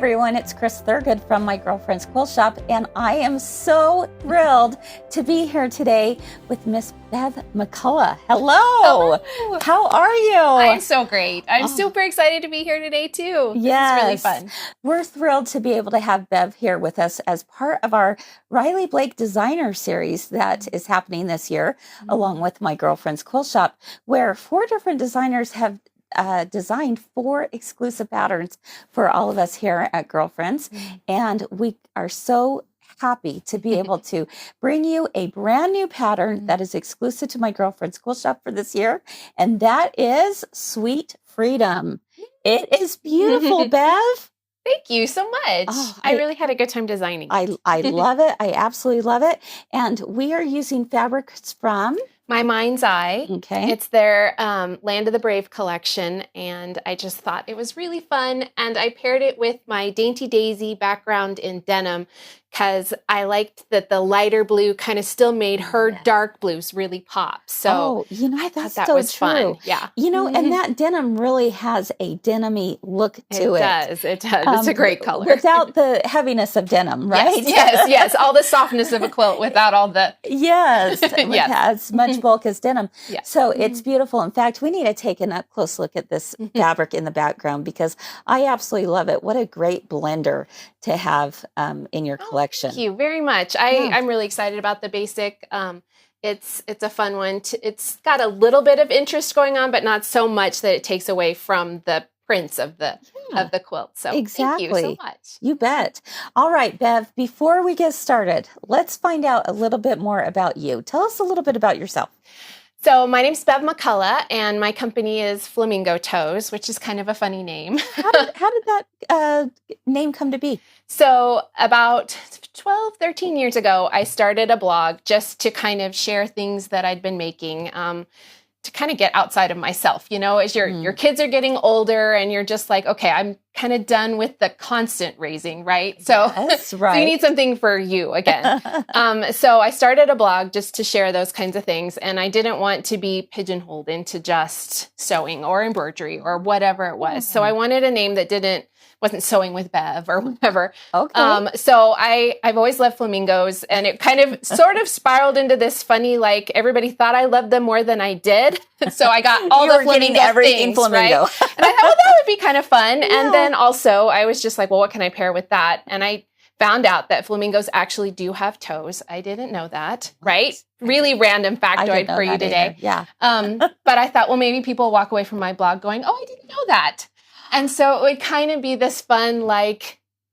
everyone, it's Kris Thurgood from My Girlfriend's Quilt Shop, and I am so thrilled to be here today with Miss Bev McCullough. Hello. Hello. How are you? I'm so great. I'm super excited to be here today too. Yes. This is really fun. We're thrilled to be able to have Bev here with us as part of our Riley Blake Designer Series that is happening this year, along with My Girlfriend's Quilt Shop, where 4 different designers have designed 4 exclusive patterns for all of us here at Girlfriends. And we are so happy to be able to bring you a brand new pattern that is exclusive to My Girlfriend's Quilt Shop for this year. And that is Sweet Freedom. It is beautiful, Bev. Thank you so much. Oh, I really had a good time designing. I love it. I absolutely love it. And we are using fabrics from My Mind's Eye. Okay. It's their Land of the Brave collection, and I just thought it was really fun. And I paired it with my Dainty Daisy background in denim because I liked that the lighter blue kind of still made her dark blues really pop. So I thought that was true. Fun. Yeah. And that denim really has a denim-y look to it. It does. It's a great color. Without the heaviness of denim, right? Yes. All the softness of a quilt without all the... Yes. Yes. As much bulk as denim. Yes. So it's beautiful. In fact, we need to take a close look at this fabric in the background because I absolutely love it. What a great blender to have in your collection. Thank you very much. I'm really excited about the basic. It's a fun one. It's got a little bit of interest going on, but not so much that it takes away from the prints of the quilt. So exactly. Thank you so much. You bet. All right, Bev, before we get started, let's find out a little bit more about you. Tell us a little bit about yourself. So my name's Bev McCullough, and my company is Flamingo Toes, which is kind of a funny name. How did that name come to be? So about 12, 13 years ago, I started a blog just to kind of share things that I'd been making, to kind of get outside of myself, as your kids are getting older and you're just like, okay, I'm kind of done with the constant raising, right? So, yes, right. So you need something for you again. So I started a blog just to share those kinds of things. And I didn't want to be pigeonholed into just sewing or embroidery or whatever it was. So I wanted a name that wasn't sewing with Bev or whatever. Okay. So I've always loved flamingos, and it kind of sort of spiraled into this funny, like everybody thought I loved them more than I did. So I got all the flamingo everything things, flamingo. right? And I thought, well, that would be kind of fun. Yeah. And then also I was just like, well, what can I pair with that? And I found out that flamingos actually do have toes. I didn't know that, right? Really random factoid for you today. Either. Yeah. But I thought, well, maybe people walk away from my blog going, oh, I didn't know that. And so it would kind of be this fun,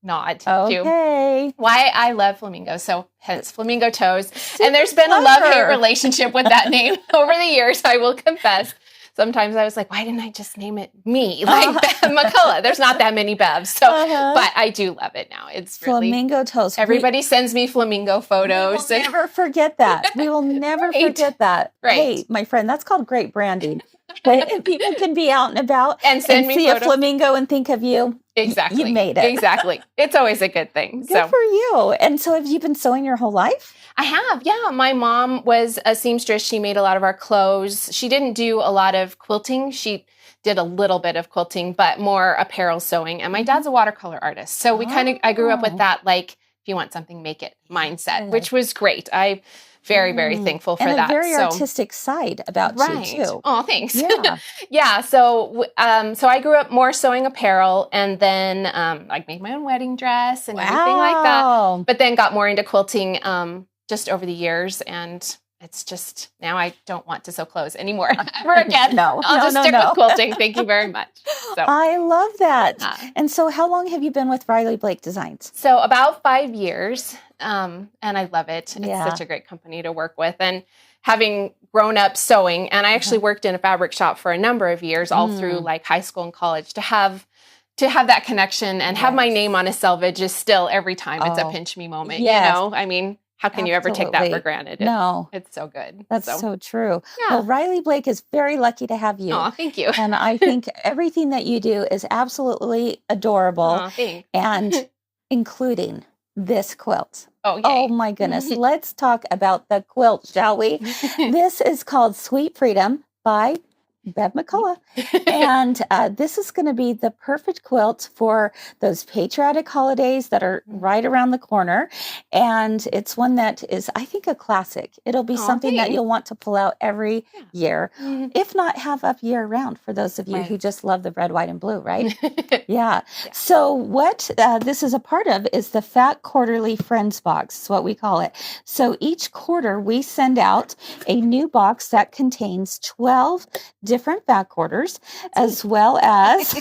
nod to why I love flamingos. So hence Flamingo Toes. And there's been a love-hate relationship with that name over the years, I will confess. Sometimes I was like, why didn't I just name it me? Bev McCullough. There's not that many Bevs. So, but I do love it now. It's really... Flamingo Toes. Everybody sends me flamingo photos. We will never forget that. We will never forget that. Right. Hey, my friend, that's called great branding. But people can be out and about and see photos. A flamingo and think of you. Exactly. You made it. Exactly. It's always a good thing. Good for you. And so have you been sewing your whole life? I have, yeah. My mom was a seamstress. She made a lot of our clothes. She didn't do a lot of quilting. She did a little bit of quilting, but more apparel sewing. And my dad's a watercolor artist. So I grew up with that, if you want something, make it mindset, which was great. I'm very, very thankful for that. And a very artistic side about you too. Oh, thanks. Yeah. Yeah. So I grew up more sewing apparel, and then I made my own wedding dress and everything like that. But then got more into quilting just over the years, and it's just now I don't want to sew clothes anymore ever again. I'll just stick with quilting. Thank you very much. So I love that. And so how long have you been with Riley Blake Designs? So about 5 years. And I love it. It's such a great company to work with. And having grown up sewing, and I actually worked in a fabric shop for a number of years, all through high school and college, to have that connection and have my name on a selvage is still every time it's a pinch me moment. Yes. I mean, how can you ever take that for granted? No. It's so good. That's so true. Yeah. Well, Riley Blake is very lucky to have you. Oh, thank you. And I think everything that you do is absolutely adorable. Oh, thanks. And including this quilt. Oh, yay. Oh my goodness. Let's talk about the quilt, shall we? This is called Sweet Freedom by Bev McCullough. And this is going to be the perfect quilt for those patriotic holidays that are right around the corner. And it's one that is, I think, a classic. It'll be something that you'll want to pull out every year, if not have up year round for those of you who just love the red, white, and blue, right? Yeah. So what this is a part of is the Fat Quarterly Friends Box, is what we call it. So each quarter we send out a new box that contains 12 different fat quarters, as well as,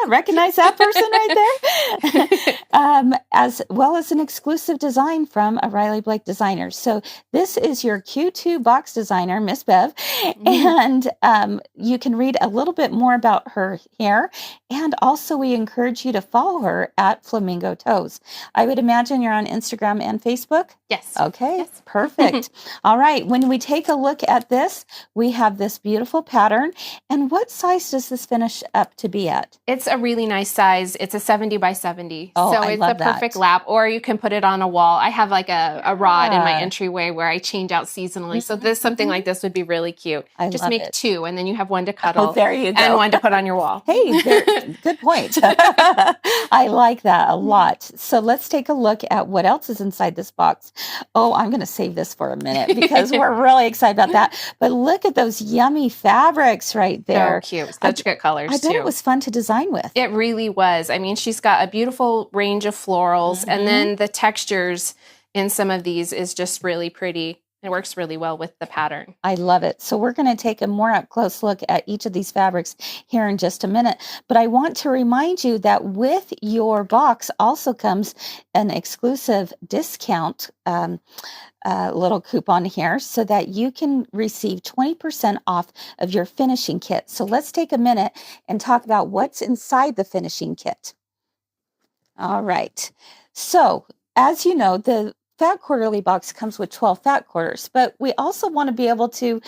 recognize that person right there, as well as an exclusive design from a Riley Blake designer. So this is your Q2 box designer, Miss Bev, and you can read a little bit more about her here, and also we encourage you to follow her at Flamingo Toes. I would imagine you're on Instagram and Facebook? Yes. Okay, yes. Perfect. All right, when we take a look at this, we have this beautiful pattern. And what size does this finish up to be at? It's a really nice size. It's a 70 by 70. Oh, so I it's love a perfect lap, or you can put it on a wall. I have like a rod in my entryway where I change out seasonally. So something like this would be really cute. Just make 2, and then you have one to cuddle. Oh, there you go. And one to put on your wall. Hey, good point. I like that a lot. So let's take a look at what else is inside this box. Oh, I'm going to save this for a minute because we're really excited about that. But look at those yummy fabrics right there. So cute. Such good colors, I bet it was fun to design with. It really was. I mean, she's got a beautiful range of florals, and then the textures in some of these is just really pretty. It works really well with the pattern. I love it. So we're going to take a more up close look at each of these fabrics here in just a minute. But I want to remind you that with your box also comes an exclusive discount little coupon here so that you can receive 20% off of your finishing kit. So let's take a minute and talk about what's inside the finishing kit. All right. So as you know, the Fat Quarterly box comes with 12 fat quarters, but we also want to be able to,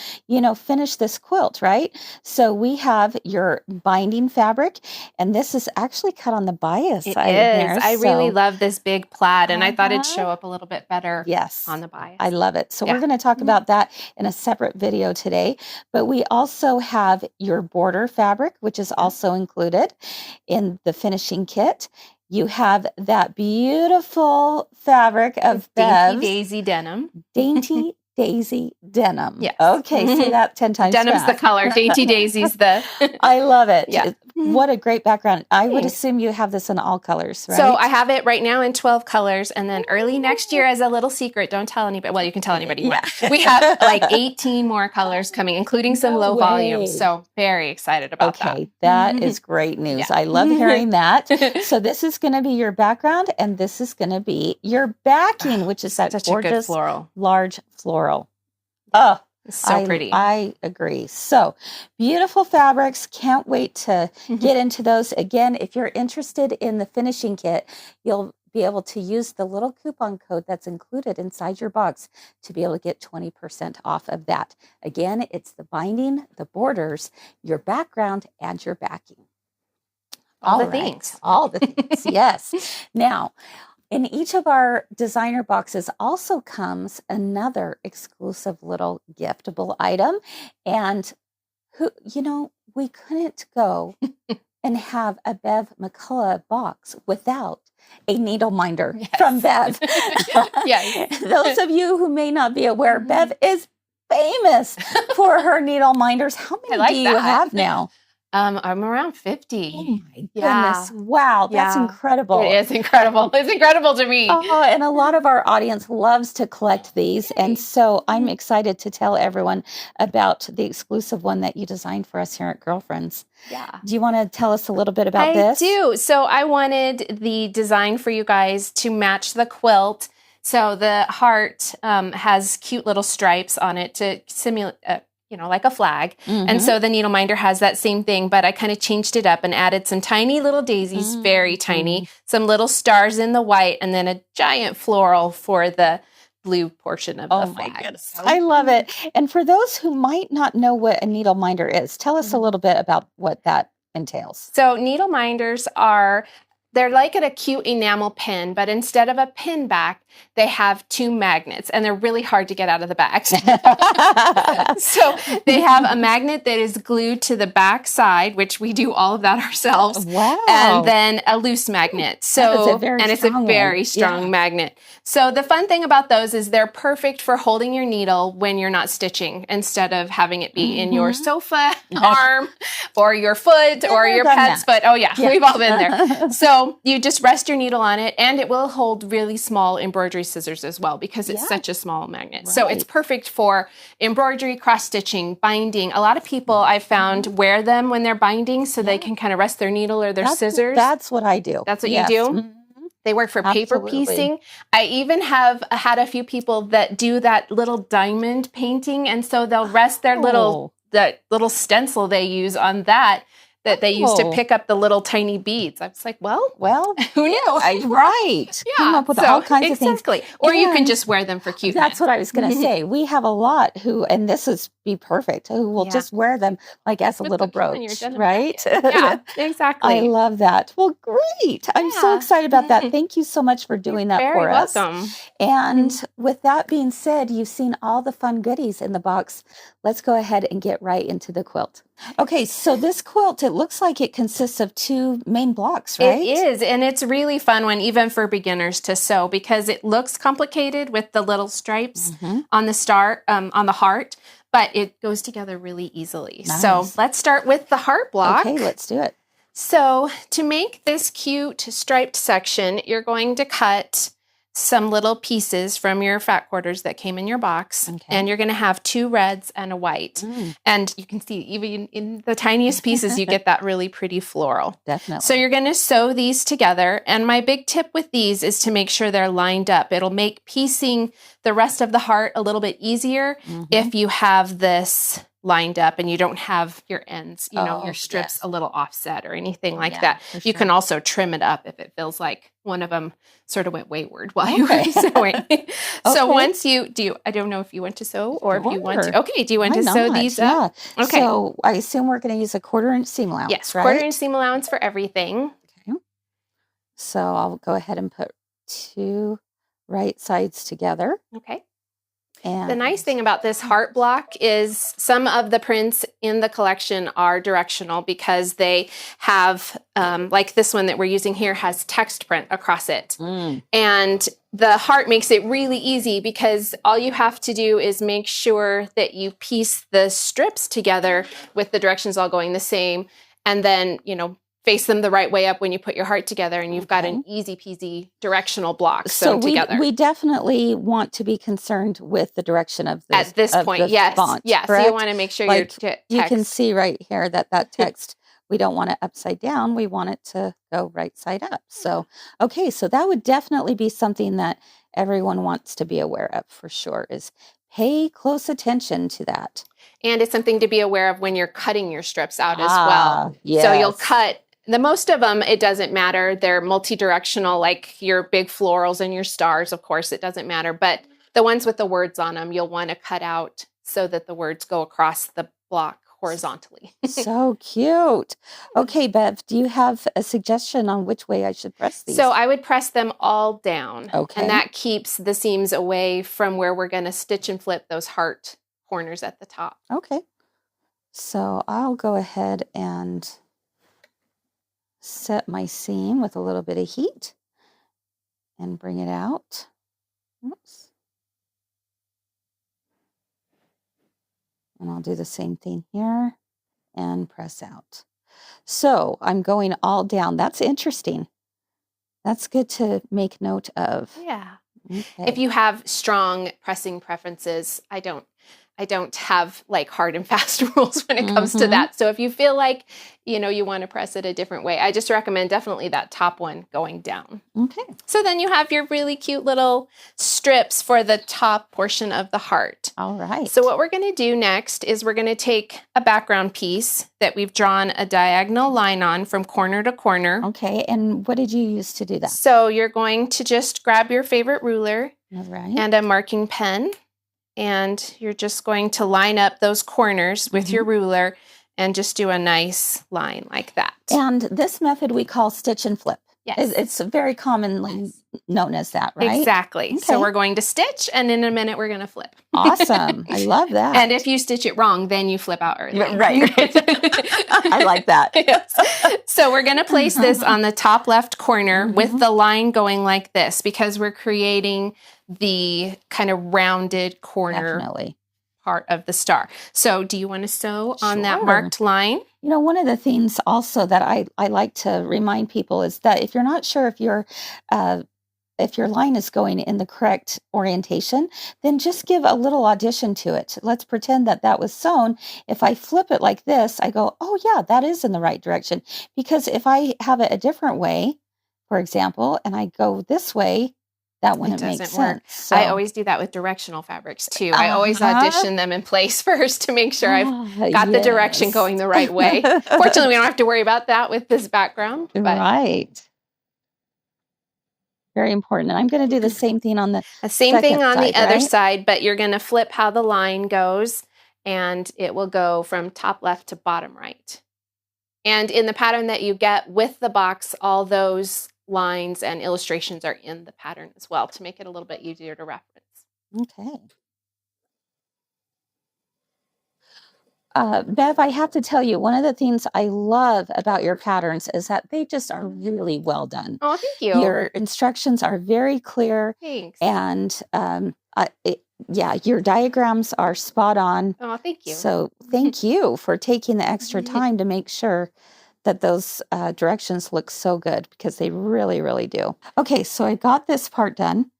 finish this quilt, right? So we have your binding fabric, and this is actually cut on the bias side here. I really love this big plaid, and I thought it'd show up a little bit better on the bias. I love it. So we're going to talk about that in a separate video today, but we also have your border fabric, which is also included in the finishing kit. You have that beautiful fabric of Dainty Daisy denim. Dainty Daisy denim. Yes. Okay, say that 10 times Denim's fast. the color. Dainty Daisy's the... I love it. Yeah. What a great background. I would assume you have this in all colors, right? So I have it right now in 12 colors, and then early next year, as a little secret, don't tell anybody. Well, you can tell anybody. Yeah. We have like 18 more colors coming, including some low volume. So very excited about that. Okay, that is great news. I love hearing that. So this is going to be your background, and this is going to be your backing, which is that gorgeous large floral. Oh, so pretty. I agree. So beautiful fabrics. Can't wait to get into those. Again, if you're interested in the finishing kit, you'll be able to use the little coupon code that's included inside your box to be able to get 20% off of that. Again, it's the binding, the borders, your background, and your backing. All the things. All the things, yes. Now, in each of our designer boxes also comes another exclusive little giftable item. And we couldn't go and have a Bev McCullough box without a needle minder from Bev. Those of you who may not be aware, Bev is famous for her needle minders. How many do you have now? I'm around 50. Oh my goodness. Wow, that's incredible. It is incredible. It's incredible to me. Oh, and a lot of our audience loves to collect these. And so I'm excited to tell everyone about the exclusive one that you designed for us here at Girlfriends. Yeah. Do you want to tell us a little bit about this? I do. So I wanted the design for you guys to match the quilt. So the heart has cute little stripes on it to simulate like a flag. And so the needle minder has that same thing, but I kind of changed it up and added some tiny little daisies, very tiny, some little stars in the white, and then a giant floral for the blue portion of the flag. My goodness. So. I love it. And for those who might not know what a needle minder is, tell us a little bit about what that entails. So needle minders are they're like a cute enamel pin, but instead of a pin back, they have 2 magnets, and they're really hard to get out of the bag. So they have a magnet that is glued to the back side, which we do all of that ourselves. Wow. And then a loose magnet. So, it's a very strong magnet. So the fun thing about those is they're perfect for holding your needle when you're not stitching, instead of having it be in your sofa arm or your foot or your pet's foot. Oh yeah, we've all been there. So you just rest your needle on it, and it will hold really small embroidery scissors as well, because it's such a small magnet. Right. So it's perfect for embroidery, cross-stitching, binding. A lot of people I've found wear them when they're binding, so they can kind of rest their needle or their scissors. That's what I do. That's what you do? They work for paper piecing. I even have had a few people that do that little diamond painting, and so they'll rest their little stencil they use on that they use to pick up the little tiny beads. I was like, well, who knew? Right. Come up with all kinds of things. Or you can just wear them for cute. That's what I was going to say. We have a lot who, and this is be perfect, who will just wear them like as a little brooch, right? Yeah, exactly. I love that. Well, great. I'm so excited about that. Thank you so much for doing that for us. Very welcome. And with that being said, you've seen all the fun goodies in the box. Let's go ahead and get right into the quilt. Okay, so this quilt, it looks like it consists of 2 main blocks, right? It is, and it's a really fun one, even for beginners to sew, because it looks complicated with the little stripes on the heart, but it goes together really easily. Nice. So let's start with the heart block. Okay, let's do it. So to make this cute striped section, you're going to cut some little pieces from your fat quarters that came in your box, and you're going to have 2 reds and a white. And you can see even in the tiniest pieces, you get that really pretty floral. Definitely. So you're going to sew these together. And my big tip with these is to make sure they're lined up. It'll make piecing the rest of the heart a little bit easier if you have this lined up and you don't have your ends, your strips a little offset or anything like that. You can also trim it up if it feels like one of them sort of went wayward while you were sewing. So once I don't know if you want to sew or if you want to. Okay, do you want to sew these up? Okay. So I assume we're going to use a 1/4-inch seam allowance, yes, right? 1/4-inch seam allowance for everything. Okay. So I'll go ahead and put 2 right sides together. Okay. And the nice thing about this heart block is some of the prints in the collection are directional, because they have, like this one that we're using here has text print across it. And the heart makes it really easy, because all you have to do is make sure that you piece the strips together with the directions all going the same, and then, face them the right way up when you put your heart together, and you've got an easy peasy directional block sewn together. We definitely want to be concerned with the direction of this. At this point, yes. Font, yes, correct? so you want to make sure your text. You can see right here that text, we don't want it upside down. We want it to go right side up. So, okay, so that would definitely be something that everyone wants to be aware of for sure, is pay close attention to that. And it's something to be aware of when you're cutting your strips out as well. Yes. So you'll cut. The most of them, it doesn't matter. They're multi-directional, like your big florals and your stars, of course, it doesn't matter. But the ones with the words on them, you'll want to cut out so that the words go across the block horizontally. So cute. Okay, Bev, do you have a suggestion on which way I should press these? So I would press them all down. Okay. And that keeps the seams away from where we're going to stitch and flip those heart corners at the top. Okay. So I'll go ahead and set my seam with a little bit of heat and bring it out. Oops. And I'll do the same thing here and press out. So I'm going all down. That's interesting. That's good to make note of. Yeah. Okay. If you have strong pressing preferences, I don't have like hard and fast rules when it comes to that. So if you feel like, you want to press it a different way, I just recommend definitely that top one going down. Okay. So then you have your really cute little strips for the top portion of the heart. All right. So what we're going to do next is we're going to take a background piece that we've drawn a diagonal line on from corner to corner. Okay. And what did you use to do that? So you're going to just grab your favorite ruler and a marking pen. And you're just going to line up those corners with your ruler and just do a nice line like that. And this method we call stitch and flip. Yes. It's very commonly known as that, right? Exactly. Okay. So we're going to stitch, and in a minute we're going to flip. Awesome. I love that. And if you stitch it wrong, then you flip out early. Right. I like that. Yes. So we're going to place this on the top left corner with the line going like this, because we're creating the kind of rounded corner part of the star. So do you want to sew on that marked line? You know, one of the things also that I like to remind people is that if you're not sure if your line is going in the correct orientation, then just give a little audition to it. Let's pretend that that was sewn. If I flip it like this, I go, oh yeah, that is in the right direction. Because if I have it a different way, for example, and I go this way, that wouldn't make sense. So, I always do that with directional fabrics too. I always audition them in place first to make sure I've got the direction going the right way. Fortunately, we don't have to worry about that with this background. But. Right. Very important. And I'm going to do the same thing on the same thing on the other side, but you're going to flip how the line goes, and it will go from top left to bottom right. And in the pattern that you get with the box, all those lines and illustrations are in the pattern as well to make it a little bit easier to reference. Okay. Bev, I have to tell you, one of the things I love about your patterns is that they just are really well done. Oh, thank you. Your instructions are very clear. Thanks. And your diagrams are spot on. Oh, thank you. So thank you for taking the extra time to make sure that those directions look so good, because they really, really do. Okay, so I got this part done.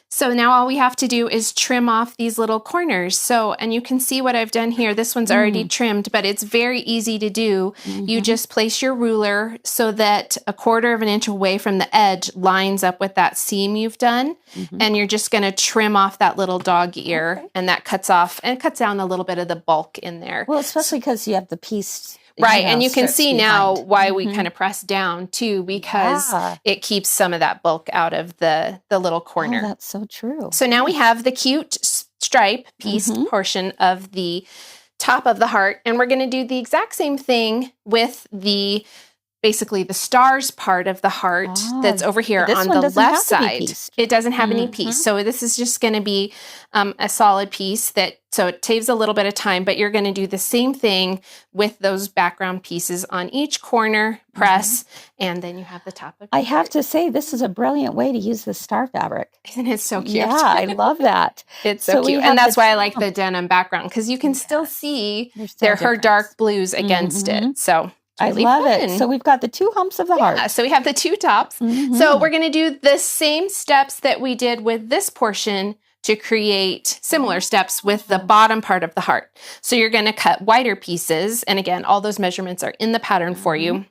So now all we have to do is trim off these little corners. So, and you can see what I've done here. This one's already trimmed, but it's very easy to do. You just place your ruler so that 1/4 inch away from the edge lines up with that seam you've done. And you're just going to trim off that little dog ear, and that cuts off and cuts down a little bit of the bulk in there. Well, especially because you have the piece. Right, and you can see now why we kind of press down too, because it keeps some of that bulk out of the little corner. Oh, that's so true. So now we have the cute stripe piece portion of the top of the heart, and we're going to do the exact same thing with basically the stars part of the heart that's over here on the left side. It doesn't have any piece. So this is just going to be a solid piece so it saves a little bit of time, but you're going to do the same thing with those background pieces on each corner, press, and then you have the top of I have to say, this is a brilliant way to use the star fabric. Isn't it so cute? Yeah, I love that. It's so cute. And that's why I like the denim background, because you can still see her dark blues against it. So really I love fun. it. So we've got the 2 humps of the heart. So we have the 2 tops. So we're going to do the same steps that we did with this portion to create similar steps with the bottom part of the heart. So you're going to cut wider pieces. And again, all those measurements are in the pattern for you.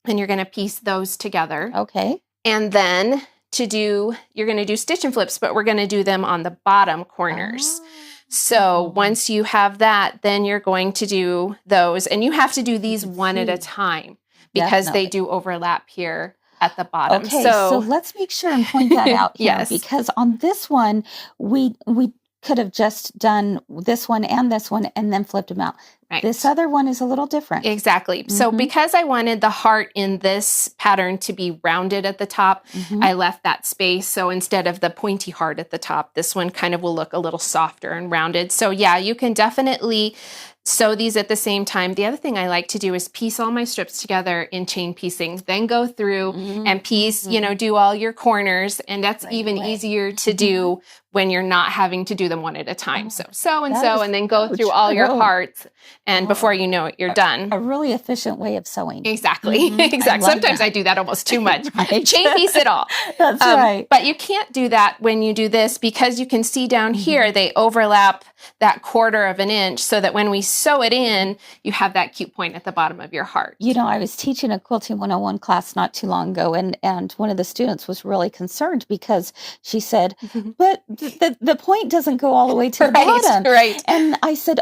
And you're going to piece those together. Okay. And then you're going to do stitch and flips, but we're going to do them on the bottom corners. So once you have that, then you're going to do those, and you have to do these one at a time, because they do overlap here at the bottom. Okay, so let's make sure and point that out here, because on this one, we could have just done this one and then flipped them out. Right. This other one is a little different. Exactly. So because I wanted the heart in this pattern to be rounded at the top, I left that space. So instead of the pointy heart at the top, this one kind of will look a little softer and rounded. So yeah, you can definitely sew these at the same time. The other thing I like to do is piece all my strips together in chain piecing, then go through and piece, do all your corners. And that's even easier to do when you're not having to do them one at a time. So sew and sew, and then go through all your hearts. And before you know it, you're done. A really efficient way of sewing. Exactly. Exactly. Sometimes I do that almost too much. Chain piece it all. That's right. But you can't do that when you do this, because you can see down here, they overlap that 1/4 inch, so that when we sew it in, you have that cute point at the bottom of your heart. I was teaching a Quilting 101 class not too long ago, and one of the students was really concerned, because she said, but the point doesn't go all the way to the bottom. Right. And I said,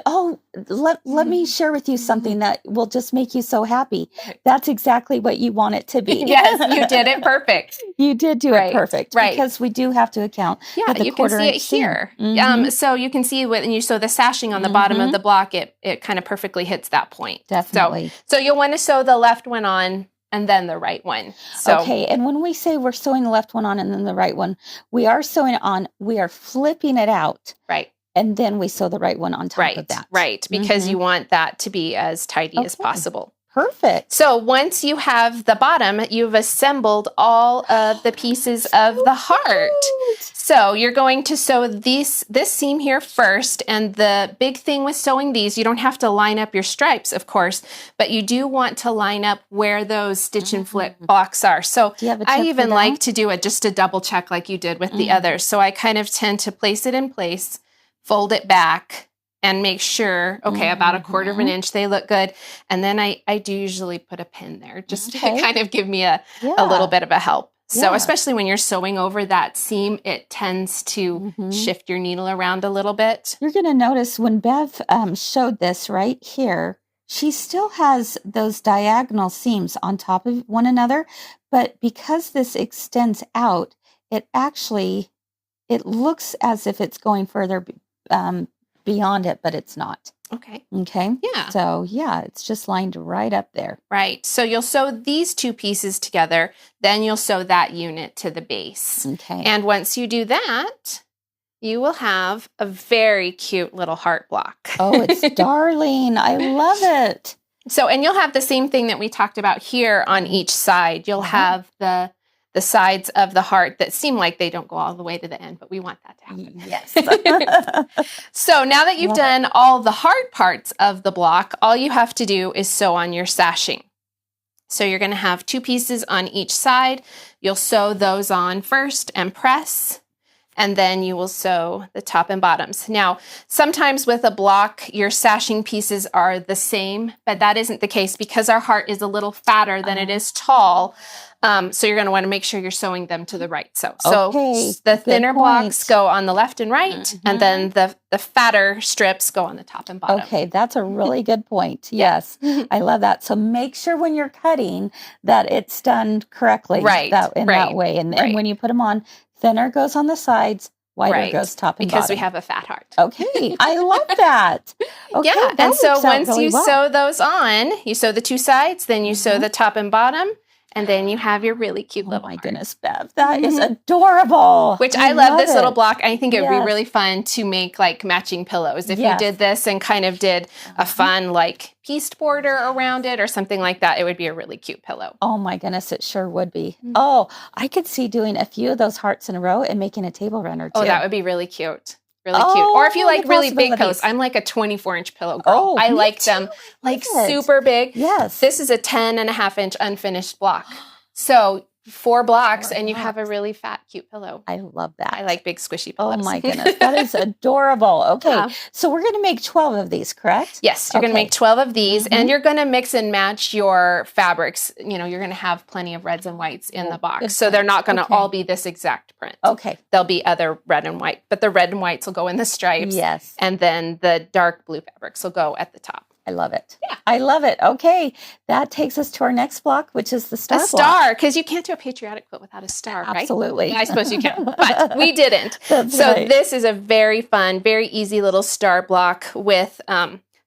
let me share with you something that will just make you so happy. That's exactly what you want it to be. Yes, you did it perfect. You did do it perfect. Right. Because we do have to account. Yeah, you can see it here. So you can see when you sew the sashing on the bottom of the block, it kind of perfectly hits that point. Definitely. So you'll want to sew the left one on and then the right one. So, okay, and when we say we're sewing the left one on and then the right one, we are sewing it on, we are flipping it out. Right. And then we sew the right one on top of that. Right, because you want that to be as tidy as possible. Perfect. So once you have the bottom, you've assembled all of the pieces of the heart. So you're going to sew this seam here first. And the big thing with sewing these, you don't have to line up your stripes, of course, but you do want to line up where those stitch and flip blocks are. So I even like to do just a double check like you did with the others. So I kind of tend to place it in place, fold it back, and make sure, okay, about a quarter of an inch, they look good. And then I do usually put a pin there just to kind of give me a little bit of a help. So especially when you're sewing over that seam, it tends to shift your needle around a little bit. You're going to notice when Bev showed this right here, she still has those diagonal seams on top of one another. But because this extends out, it looks as if it's going further beyond it, but it's not. Okay. Yeah. So it's just lined right up there. Right. So you'll sew these two pieces together, then you'll sew that unit to the base. Okay. And once you do that, you will have a very cute little heart block. Oh, it's darling. I love it. So, and you'll have the same thing that we talked about here on each side. You'll have the sides of the heart that seem like they don't go all the way to the end, but we want that to happen. Yes. So now that you've done all the hard parts of the block, all you have to do is sew on your sashing. So you're going to have two pieces on each side. You'll sew those on first and press, and then you will sew the top and bottoms. Now, sometimes with a block, your sashing pieces are the same, but that isn't the case because our heart is a little fatter than it is tall. So you're going to want to make sure you're sewing them to the right. So the thinner blocks go on the left and right, and then the fatter strips go on the top and bottom. Okay, that's a really good point. Yes, I love that. So make sure when you're cutting that it's done correctly that way. And when you put them on, thinner goes on the sides, wider goes top and bottom. Because we have a fat heart. Okay, I love that. Okay, yeah, and so once you sew those on, you sew the two sides, then you sew the top and bottom, and then you have your really cute little heart. Goodness, Bev, that is adorable. Which I love this little block. I think it would be really fun to make like matching pillows. If you did this and kind of did a fun like pieced border around it or something like that, it would be a really cute pillow. Oh my goodness, it sure would be. Oh, I could see doing a few of those hearts in a row and making a table runner too. Oh, that would be really cute. Really cute. Or if you like really big pillows. I'm like a 24-inch pillow girl. I like them like super big. Yes. This is a 10.5-inch unfinished block. So 4 blocks and you have a really fat, cute pillow. I love that. I like big squishy pillows. Oh my goodness. That is adorable. Okay. So we're going to make 12 of these, correct? Yes. You're going to make 12 of these and you're going to mix and match your fabrics. You know, you're going to have plenty of reds and whites in the box. So they're not going to all be this exact print. Okay. There'll be other red and white, but the red and whites will go in the stripes. Yes. And then the dark blue fabrics will go at the top. I love it. Yeah. I love it. Okay. That takes us to our next block, which is the star block. A star, because you can't do a patriatic quilt without a star, right? Absolutely. I suppose you can, but we didn't. This is a very fun, very easy little star block with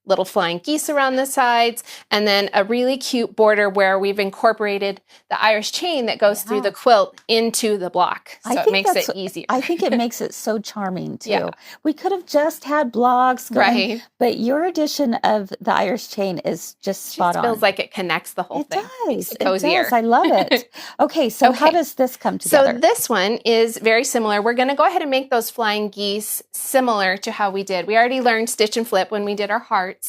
little flying geese around the sides, and then a really cute border where we've incorporated the Irish chain that goes through the quilt into the block. So it makes it easier. I think it makes it so charming too. Yeah. We could have just had blocks going, but your addition of the Irish chain is just spot on. It feels like it connects the whole thing. It does. It does. I love it. Okay, so how does this come together? So this one is very similar. We're going to go ahead and make those flying geese similar to how we did. We already learned stitch and flip when we did our hearts.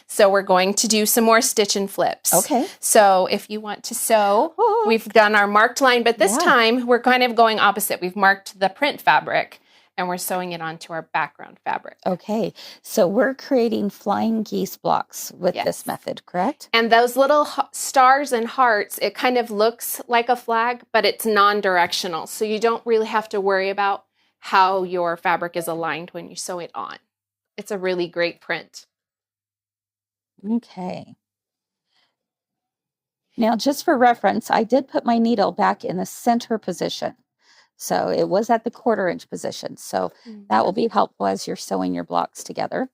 So we're going to do some more stitch and flips. Okay. So if you want to sew, we've done our marked line, but this time we're kind of going opposite. We've marked the print fabric and we're sewing it onto our background fabric. Okay. So we're creating flying geese blocks with this method, correct? And those little stars and hearts, it kind of looks like a flag, but it's non-directional. So you don't really have to worry about how your fabric is aligned when you sew it on. It's a really great print. Okay. Now, just for reference, I did put my needle back in the center position. So it was at the 1/4 inch position. So that will be helpful as you're sewing your blocks together.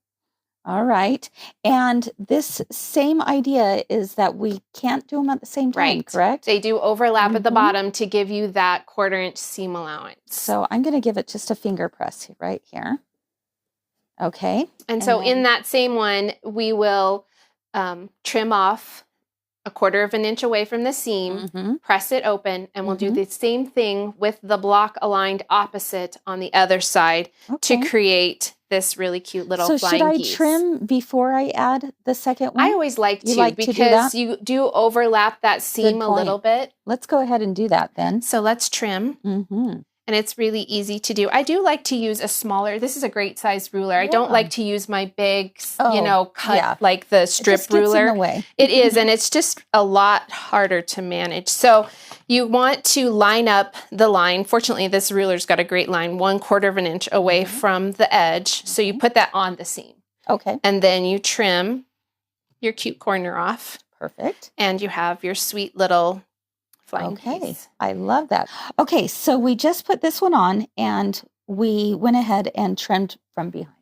All right. And this same idea is that we can't do them at the same time, correct? They do overlap at the bottom to give you that 1/4 inch seam allowance. So I'm going to give it just a finger press right here. Okay. And so in that same one, we will trim off 1/4 inch away from the seam, press it open, and we'll do the same thing with the block aligned opposite on the other side to create this really cute little flying geese. So should I trim before I add the second one? I always like to because you do overlap that seam a little bit. Let's go ahead and do that then. So let's trim. And it's really easy to do. I do like to use a smaller, this is a great size ruler. I don't like to use my big, cut like the strip ruler. In the way. It is, and it's just a lot harder to manage. So you want to line up the line. Fortunately, this ruler's got a great line, 1/4 inch away from the edge. So you put that on the seam. Okay. And then you trim your cute corner off. Perfect. And you have your sweet little flying geese. I love that. Okay, so we just put this one on and we went ahead and trimmed from behind.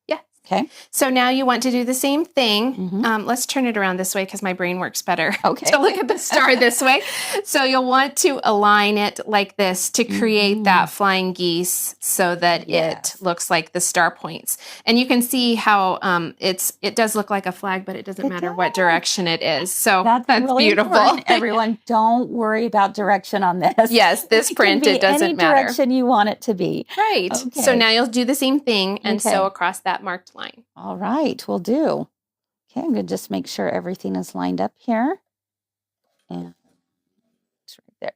Yes. Okay. So now you want to do the same thing. Let's turn it around this way because my brain works better to look at the star this way. So you'll want to align it like this to create that flying geese so that it looks like the star points. And you can see how it does look like a flag, but it doesn't matter what direction it is. So that's really beautiful. Important. Everyone, don't worry about direction on this. Yes, this print, it doesn't matter. Any direction you want it to be. Right. Okay. So now you'll do the same thing and sew across that marked line. All right, we'll do. Okay, I'm going to just make sure everything is lined up here. And it's right there.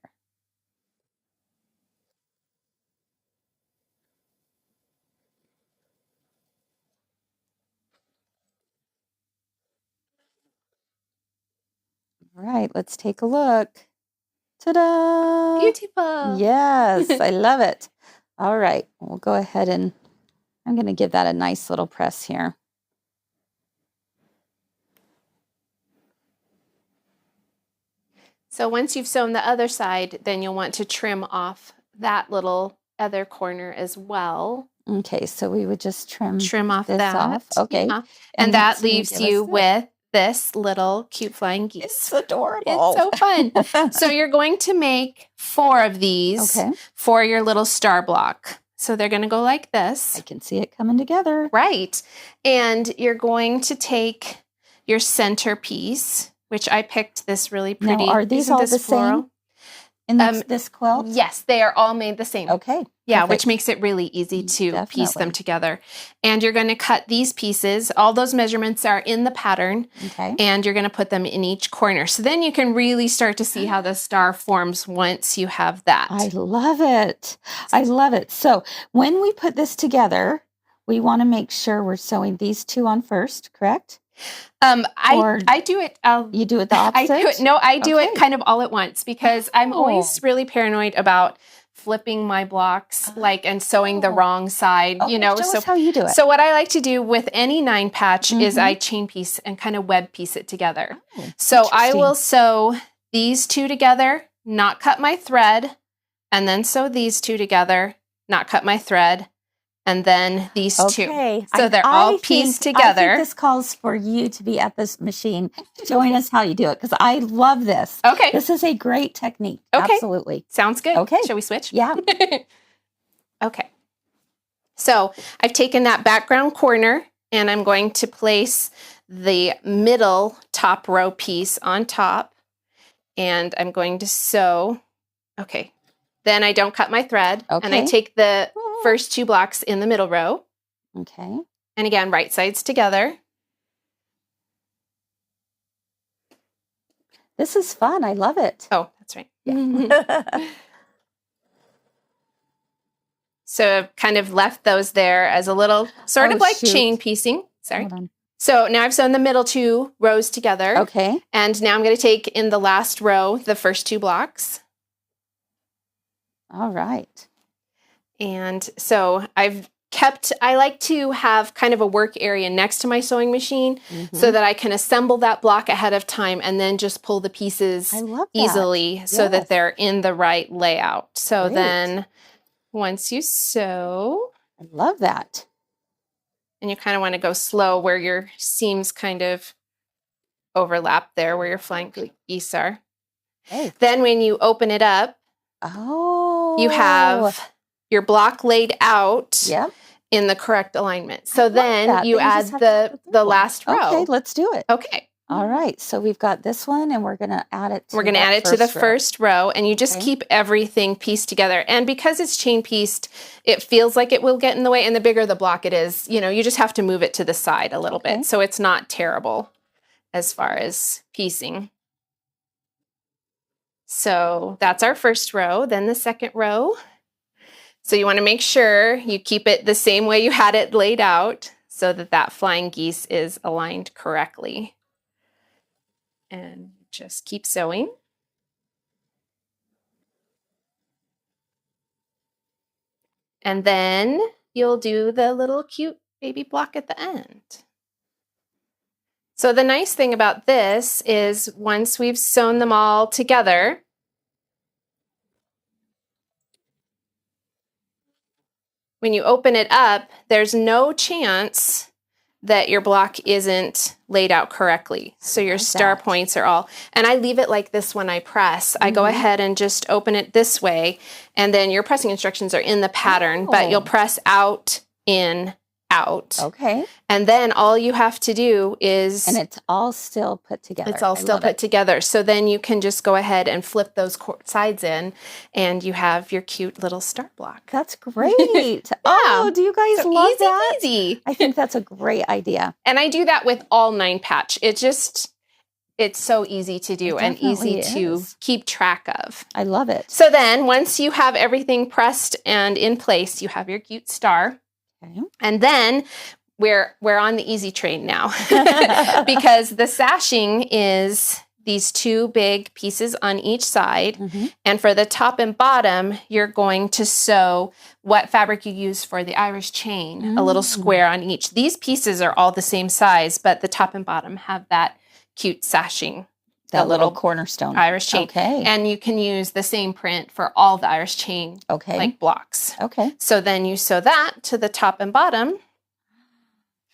All right, let's take a look. Ta-da! Beautiful. Yes, I love it. All right, we'll go ahead and I'm going to give that a nice little press here. So once you've sewn the other side, then you'll want to trim off that little other corner as well. Okay, so we would just trim off that. Okay. Yeah. And that leaves you with this little cute flying geese. It's adorable. It's so fun. So you're going to make 4 of these for your little star block. So they're going to go like this. I can see it coming together. Right. And you're going to take your centerpiece, which I picked this really pretty. Now, are these all the same in this quilt? Yes, they are all made the same. Okay. Yeah, which makes it really easy to piece them together. And you're going to cut these pieces. All those measurements are in the pattern. Okay. And you're going to put them in each corner. So then you can really start to see how the star forms once you have that. I love it. I love it. So when we put this together, we want to make sure we're sewing these 2 on first, correct? I do it. You do it the opposite? I do it kind of all at once because I'm always really paranoid about flipping my blocks and sewing the wrong side, Show us how you do it. So what I like to do with any 9 patch is I chain piece and kind of web piece it together. So I will sew these 2 together, not cut my thread, and then sew these 2 together, not cut my thread, and then these 2. So they're all pieced together. I think this calls for you to be at this machine showing us how you do it because I love this. Okay. This is a great technique. Okay. Absolutely. Sounds good. Okay. Shall we switch? Yeah. Okay. So I've taken that background corner and I'm going to place the middle top row piece on top and I'm going to sew. Okay. Then I don't cut my thread and I take the first 2 blocks in the middle row. Okay. And again, right sides together. This is fun. I love it. Oh, that's right. Yeah. So I've kind of left those there as a little sort of like chain piecing. Sorry. Hold on. So now I've sewn the middle 2 rows together. Okay. And now I'm going to take in the last row the first 2 blocks. All right. And so I like to have kind of a work area next to my sewing machine so that I can assemble that block ahead of time and then just pull the pieces easily so that they're in the right layout. So then once you sew. I love that. And you kind of want to go slow where your seams kind of overlap there where your flying geese are. Okay. Then when you open it up, you have your block laid out in the correct alignment. So then you add the last row. Okay, let's do it. Okay. All right, so we've got this one, and we're going to add it to the first row, and you just keep everything pieced together. And because it's chain pieced, it feels like it will get in the way, and the bigger the block it is, you know, you just have to move it to the side a little bit, so it's not terrible as far as piecing. So that's our first row. Then the second row. So you want to make sure you keep it the same way you had it laid out so that that flying geese is aligned correctly. And just keep sewing. And then you'll do the little cute baby block at the end. So the nice thing about this is once we've sewn them all together, when you open it up, there's no chance that your block isn't laid out correctly. So your star points are all, and I leave it like this when I press. I go ahead and just open it this way, and then your pressing instructions are in the pattern, but you'll press out, in, out. Okay. And then all you have to do is... And it's all still put together. It's all still put together. So then you can just go ahead and flip those sides in, and you have your cute little star block. That's great. Oh, do you guys love that? Easy. I think that's a great idea. And I do that with all 9 patch. It's so easy to do and easy to keep track of. I love it. So then once you have everything pressed and in place, you have your cute star. Okay. And then we're on the easy train now because the sashing is these 2 big pieces on each side. And for the top and bottom, you're going to sew what fabric you use for the Irish chain, a little square on each. These pieces are all the same size, but the top and bottom have that cute sashing. That little cornerstone. Irish chain. Okay. And you can use the same print for all the Irish chain like blocks. Okay. So then you sew that to the top and bottom,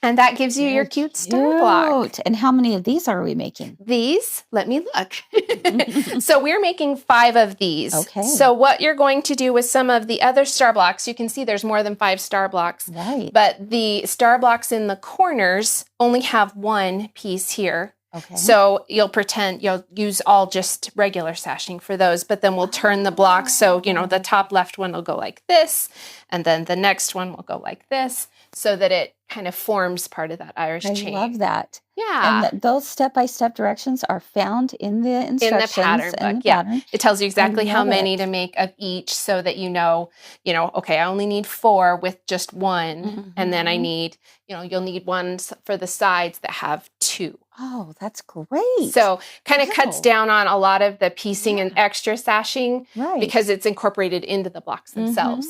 and that gives you your cute star block. And how many of these are we making? These, let me look. So we're making 5 of these. Okay. So what you're going to do with some of the other star blocks, you can see there's more than 5 star blocks. Right. But the star blocks in the corners only have 1 piece here. Okay. So you'll use all just regular sashing for those, but then we'll turn the block. So, you know, the top left one will go like this, and then the next one will go like this, so that it kind of forms part of that Irish chain. I love that. Yeah. And those step-by-step directions are found in the instructions. In the pattern book, yeah. It tells you exactly how many to make of each so that you know, okay, I only need 4 with just 1. And then I need, you'll need ones for the sides that have 2. Oh, that's great. So kind of cuts down on a lot of the piecing and extra sashing because it's incorporated into the blocks themselves.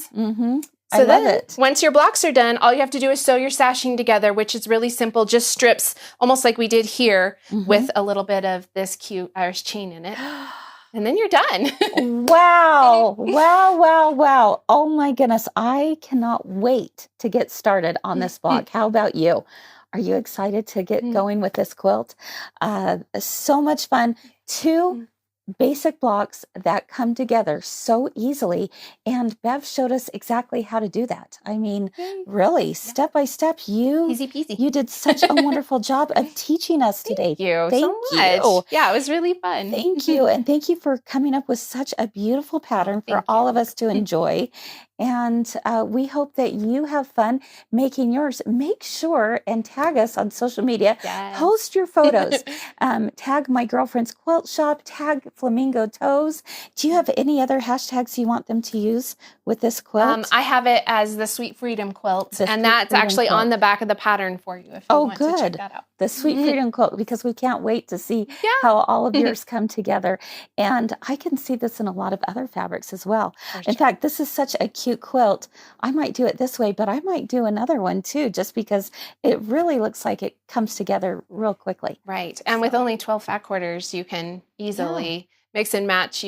So then, once your blocks are done, all you have to do is sew your sashing together, which is really simple. Just strips, almost like we did here, with a little bit of this cute Irish chain in it. And then you're done. Wow. Wow. Oh my goodness. I cannot wait to get started on this block. How about you? Are you excited to get going with this quilt? So much fun. 2 basic blocks that come together so easily. And Bev showed us exactly how to do that. I mean, really, step by step, easy peasy. You did such a wonderful job of teaching us today. Thank you so much. Yeah, it was really fun. Thank you. And thank you for coming up with such a beautiful pattern for all of us to enjoy. And we hope that you have fun making yours. Make sure and tag us on social media. Yes. Post your photos. Tag My Girlfriend's Quilt Shop. Tag Flamingo Toes. Do you have any other hashtags you want them to use with this quilt? I have it as the Sweet Freedom Quilt. And that's actually on the back of the pattern for you if you want to check that out. The Sweet Freedom Quilt, because we can't wait to see how all of yours come together. And I can see this in a lot of other fabrics as well. In fact, this is such a cute quilt. I might do it this way, but I might do another one too, just because it really looks like it comes together real quickly. Right. And with only 12 fat quarters, you can easily mix and match,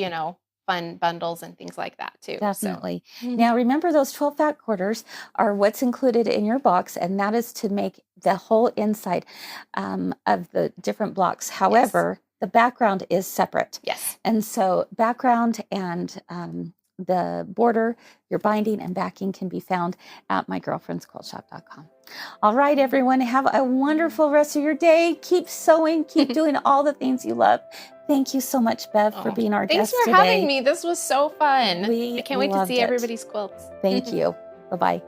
fun bundles and things like that too. Definitely. So. Now, remember those 12 fat quarters are what's included in your box, and that is to make the whole inside of the different blocks. However, the background is separate. Yes. And so background and the border, your binding and backing can be found at mygirlfriendsquiltshop.com. All right, everyone, have a wonderful rest of your day. Keep sewing, keep doing all the things you love. Thank you so much, Bev, for being our guest today. Thanks for having me. This was so fun. I can't wait to see everybody's quilts. Thank you. Bye-bye.